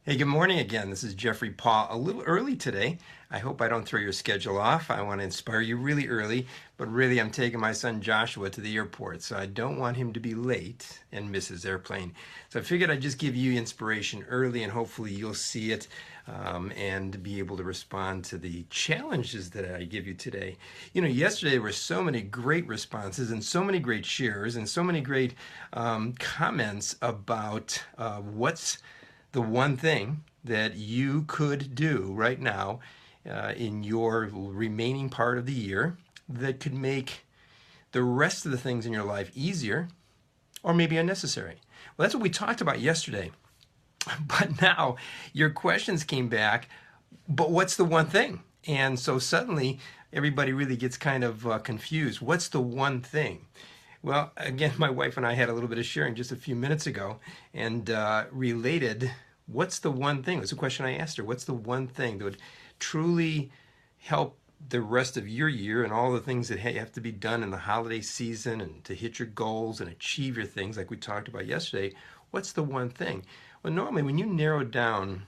Hey, good morning again. This is Jeffrey Paul. A little early today. I hope I don't throw your schedule off. I want to inspire you really early, but really I'm taking my son Joshua to the airport, so I don't want him to be late and miss his airplane. So I figured I'd just give you inspiration early and hopefully you'll see it and be able to respond to the challenges that I give you today. Yesterday there were so many great responses and so many great shares and so many great comments about what's the one thing that you could do right now in your remaining part of the year that could make the rest of the things in your life easier or maybe unnecessary. Well, that's what we talked about yesterday. But now your questions came back, but what's the one thing? And so suddenly everybody really gets kind of confused. What's the one thing? Well, again, my wife and I had a little bit of sharing just a few minutes ago and related what's the one thing? That's a question I asked her. What's the one thing that would truly help the rest of your year and all the things that have to be done in the holiday season and to hit your goals and achieve your things like we talked about yesterday? What's the one thing? Well, normally when you narrow down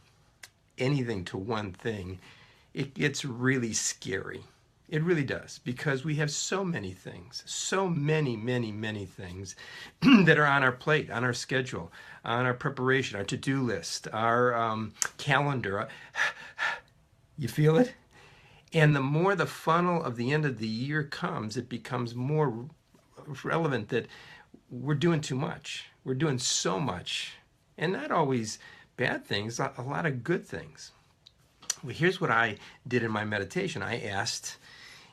anything to one thing, it gets really scary. It really does, because we have so many things, so many things that are on our plate, on our schedule, on our preparation, our to-do list, our calendar. You feel it? And the more the funnel of the end of the year comes, it becomes more relevant that we're doing too much. We're doing so much, and not always bad things, a lot of good things. Well, here's what I did in my meditation. I asked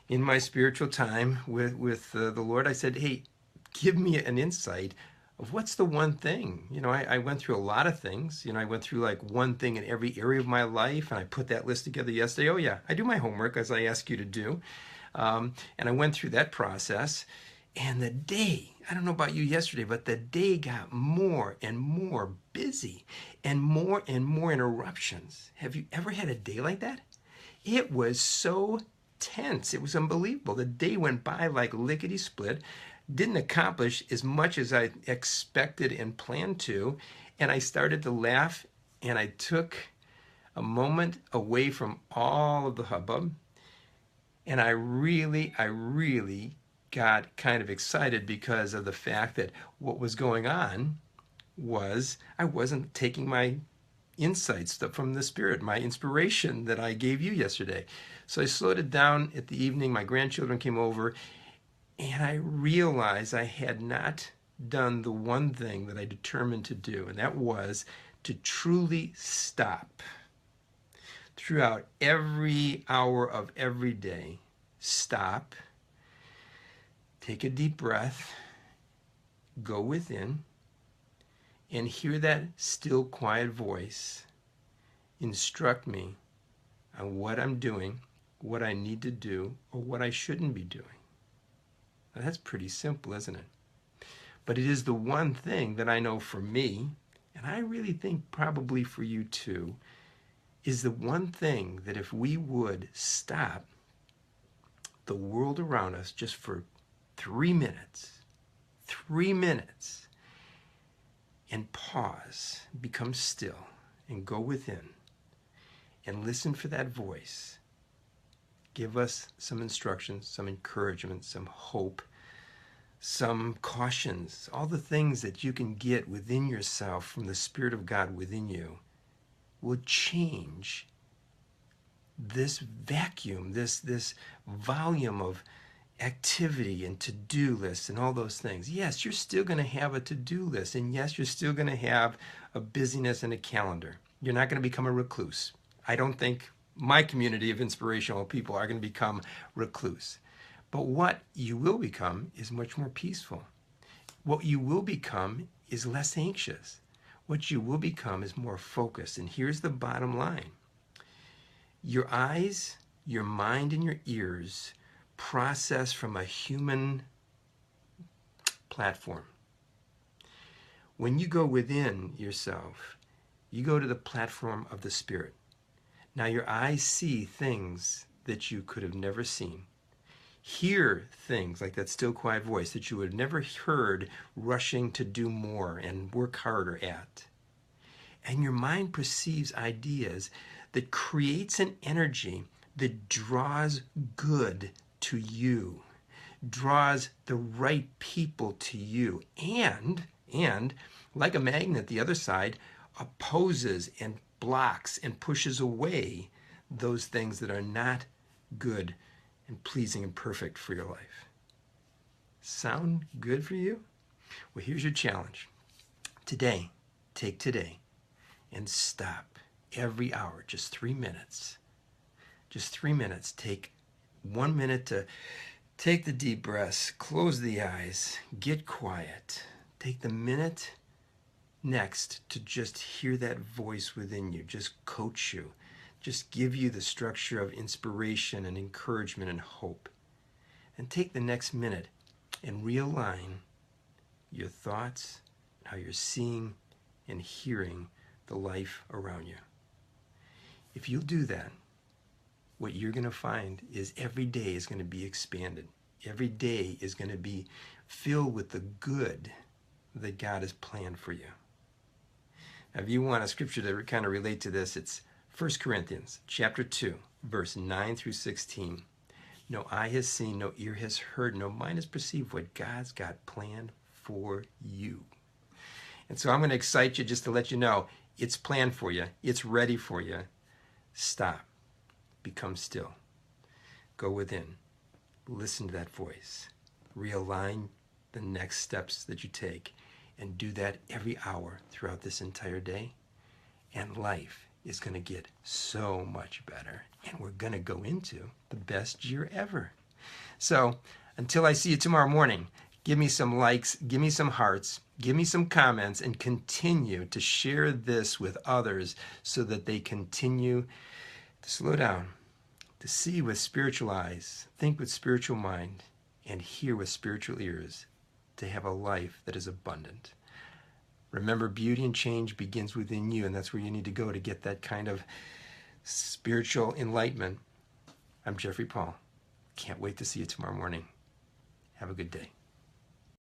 in my spiritual time with the Lord, I said, hey, give me an insight of what's the one thing. I went through a lot of things. I went through like one thing in every area of my life, and I put that list together yesterday. Oh yeah, I do my homework as I ask you to do. And I went through that process. And the day, I don't know about you yesterday, but the day got more and more busy and more interruptions. Have you ever had a day like that? It was so tense. It was unbelievable. The day went by like lickety split. Didn't accomplish as much as I expected and planned to. And I started to laugh, and I took a moment away from all of the hubbub. And I really got kind of excited because of the fact that what was going on was I wasn't taking my insights from the Spirit, my inspiration that I gave you yesterday. So I slowed it down at the evening. My grandchildren came over, and I realized I had not done the one thing that I determined to do, and that was to truly stop throughout every hour of every day. Stop, take a deep breath, go within, and hear that still, quiet voice instruct me on what I'm doing, what I need to do, or what I shouldn't be doing. Now, that's pretty simple, isn't it? But it is the one thing that I know for me, and I really think probably for you too, is the one thing that if we would stop the world around us just for 3 minutes, and pause, become still, and go within, and listen for that voice, give us some instructions, some encouragement, some hope, some cautions, all the things that you can get within yourself from the Spirit of God within you will change this vacuum, this volume of activity and to-do lists and all those things. Yes, you're still going to have a to-do list, and yes, you're still going to have a busyness and a calendar. You're not going to become a recluse. I don't think my community of inspirational people are going to become recluse. But what you will become is much more peaceful. What you will become is less anxious. What you will become is more focused. And here's the bottom line. Your eyes, your mind, and your ears process from a human platform. When you go within yourself, you go to the platform of the Spirit. Now your eyes see things that you could have never seen. Hear things like that still quiet voice that you would have never heard rushing to do more and work harder at. And your mind perceives ideas that creates an energy that draws good to you, draws the right people to you, and like a magnet, the other side opposes and blocks and pushes away those things that are not good and pleasing and perfect for your life. Sound good for you? Well, here's your challenge. Today, take today and stop every hour, just 3 minutes. Just 3 minutes. Take 1 minute to take the deep breaths, close the eyes, get quiet. Take the minute next to just hear that voice within you, just coach you, just give you the structure of inspiration and encouragement and hope. And take the next minute and realign your thoughts, how you're seeing and hearing the life around you. If you'll do that, what you're going to find is every day is going to be expanded. Every day is going to be filled with the good that God has planned for you. Now, if you want a scripture to kind of relate to this, it's 1 Corinthians chapter 2, verse 9 through 16. No eye has seen, no ear has heard, no mind has perceived what God's got planned for you. And so I'm going to excite you just to let you know it's planned for you. It's ready for you. Stop. Become still. Go within. Listen to that voice. Realign the next steps that you take. And do that every hour throughout this entire day. And life is going to get so much better. And we're going to go into the best year ever. So until I see you tomorrow morning, give me some likes, give me some hearts, give me some comments, and continue to share this with others so that they continue to slow down, to see with spiritual eyes, think with spiritual mind, and hear with spiritual ears, to have a life that is abundant. Remember, beauty and change begins within you, and that's where you need to go to get that kind of spiritual enlightenment. I'm Jeffrey Paul. Can't wait to see you tomorrow morning. Have a good day.